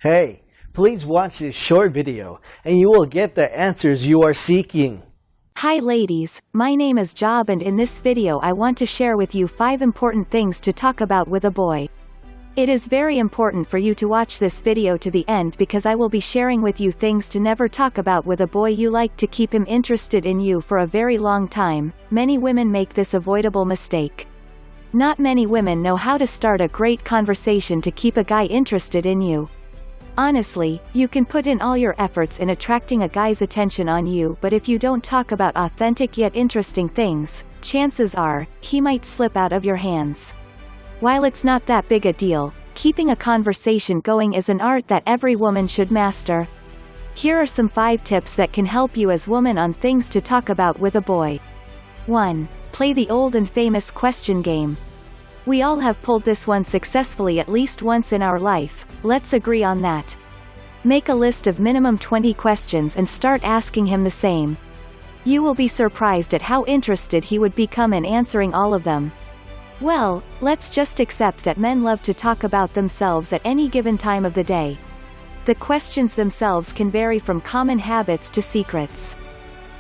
Hey, please watch this short video and you will get the answers you are seeking. Hi ladies, my name is Job and in this video I want to share with you 5 important things to talk about with a boy. It is very important for you to watch this video to the end because I will be sharing with you things to never talk about with a boy you like to keep him interested in you for a very long time. Many women make this avoidable mistake. Not many women know how to start a great conversation to keep a guy interested in you. Honestly, you can put in all your efforts in attracting a guy's attention on you, but if you don't talk about authentic yet interesting things, chances are, he might slip out of your hands. While it's not that big a deal, keeping a conversation going is an art that every woman should master. Here are some 5 tips that can help you as woman on things to talk about with a boy. 1. Play the old and famous question game. We all have pulled this one successfully at least once in our life, let's agree on that. Make a list of minimum 20 questions and start asking him the same. You will be surprised at how interested he would become in answering all of them. Well, let's just accept that men love to talk about themselves at any given time of the day. The questions themselves can vary from common habits to secrets.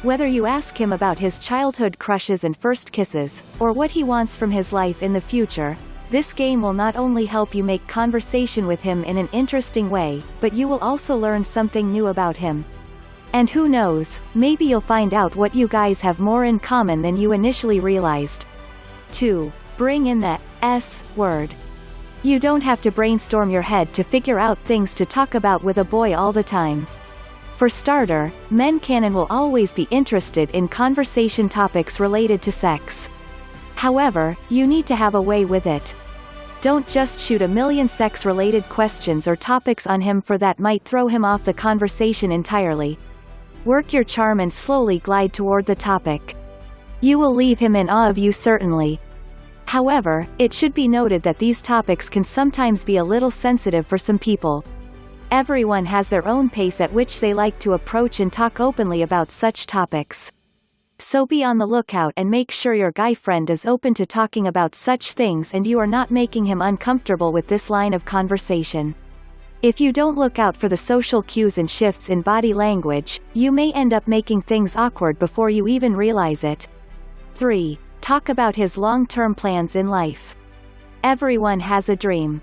Whether you ask him about his childhood crushes and first kisses, or what he wants from his life in the future, this game will not only help you make conversation with him in an interesting way, but you will also learn something new about him. And who knows, maybe you'll find out what you guys have more in common than you initially realized. 2. Bring in the S word. You don't have to brainstorm your head to figure out things to talk about with a boy all the time. For starter, men can and will always be interested in conversation topics related to sex. However, you need to have a way with it. Don't just shoot a million sex-related questions or topics on him, for that might throw him off the conversation entirely. Work your charm and slowly glide toward the topic. You will leave him in awe of you certainly. However, it should be noted that these topics can sometimes be a little sensitive for some people. Everyone has their own pace at which they like to approach and talk openly about such topics. So be on the lookout and make sure your guy friend is open to talking about such things and you are not making him uncomfortable with this line of conversation. If you don't look out for the social cues and shifts in body language, you may end up making things awkward before you even realize it. 3. Talk about his long-term plans in life. Everyone has a dream.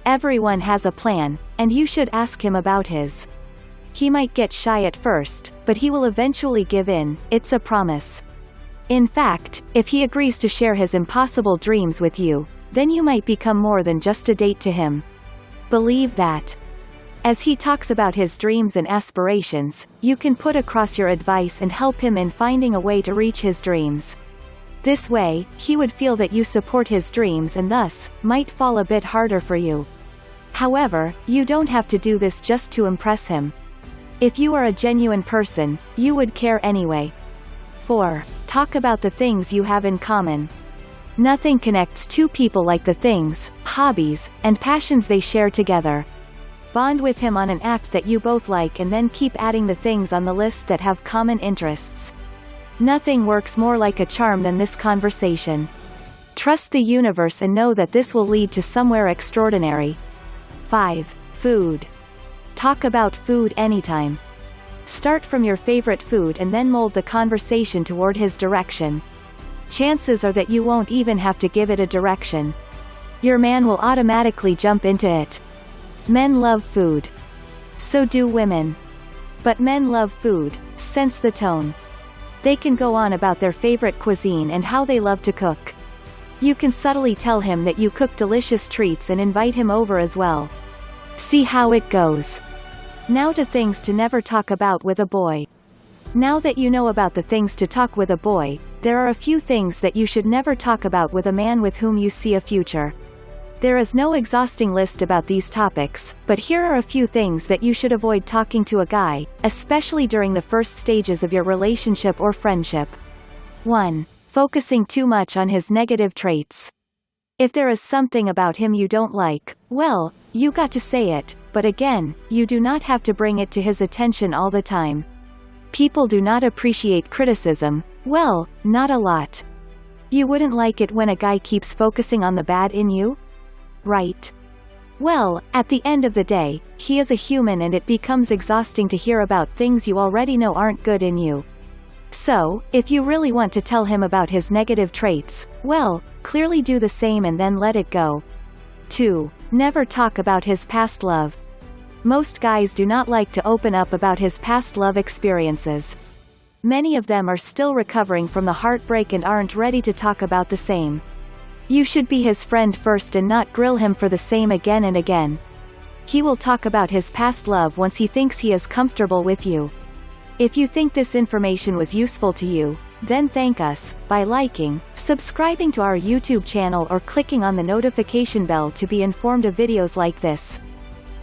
Everyone has a plan, and you should ask him about his. He might get shy at first, but he will eventually give in, it's a promise. In fact, if he agrees to share his impossible dreams with you, then you might become more than just a date to him. Believe that. As he talks about his dreams and aspirations, you can put across your advice and help him in finding a way to reach his dreams. This way, he would feel that you support his dreams and thus, might fall a bit harder for you. However, you don't have to do this just to impress him. If you are a genuine person, you would care anyway. 4. Talk about the things you have in common. Nothing connects two people like the things, hobbies, and passions they share together. Bond with him on an act that you both like and then keep adding the things on the list that have common interests. Nothing works more like a charm than this conversation. Trust the universe and know that this will lead to somewhere extraordinary. 5. Food. Talk about food anytime. Start from your favorite food and then mold the conversation toward his direction. Chances are that you won't even have to give it a direction. Your man will automatically jump into it. Men love food. So do women. But men love food, sense the tone. They can go on about their favorite cuisine and how they love to cook. You can subtly tell him that you cook delicious treats and invite him over as well. See how it goes. Now to things to never talk about with a boy. Now that you know about the things to talk with a boy, there are a few things that you should never talk about with a man with whom you see a future. There is no exhausting list about these topics, but here are a few things that you should avoid talking to a guy, especially during the first stages of your relationship or friendship. 1. Focusing too much on his negative traits. If there is something about him you don't like, well, you got to say it, but again, you do not have to bring it to his attention all the time. People do not appreciate criticism, well, not a lot. You wouldn't like it when a guy keeps focusing on the bad in you? Right. Well, at the end of the day, he is a human and it becomes exhausting to hear about things you already know aren't good in you. So, if you really want to tell him about his negative traits, well, clearly do the same and then let it go. 2. Never talk about his past love. Most guys do not like to open up about his past love experiences. Many of them are still recovering from the heartbreak and aren't ready to talk about the same. You should be his friend first and not grill him for the same again and again. He will talk about his past love once he thinks he is comfortable with you. If you think this information was useful to you, then thank us by liking, subscribing to our YouTube channel or clicking on the notification bell to be informed of videos like this.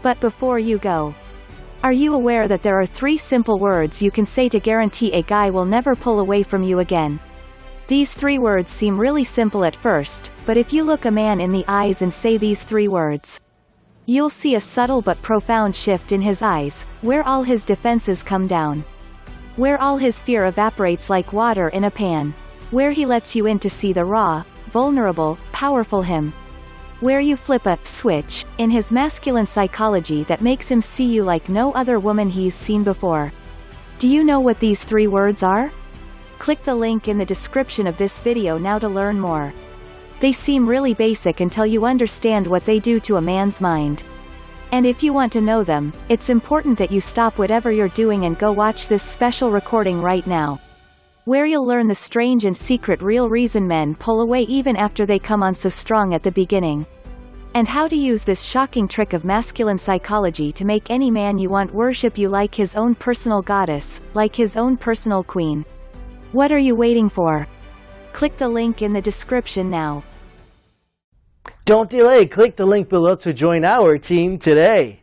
But before you go, are you aware that there are 3 simple words you can say to guarantee a guy will never pull away from you again? These 3 words seem really simple at first, but if you look a man in the eyes and say these 3 words, you'll see a subtle but profound shift in his eyes, where all his defenses come down. Where all his fear evaporates like water in a pan. Where he lets you in to see the raw, vulnerable, powerful him. Where you flip a switch in his masculine psychology that makes him see you like no other woman he's seen before. Do you know what these 3 words are? Click the link in the description of this video now to learn more. They seem really basic until you understand what they do to a man's mind. And if you want to know them, it's important that you stop whatever you're doing and go watch this special recording right now. Where you'll learn the strange and secret real reason men pull away even after they come on so strong at the beginning. And how to use this shocking trick of masculine psychology to make any man you want worship you like his own personal goddess, like his own personal queen. What are you waiting for? Click the link in the description now. Don't delay, click the link below to join our team today.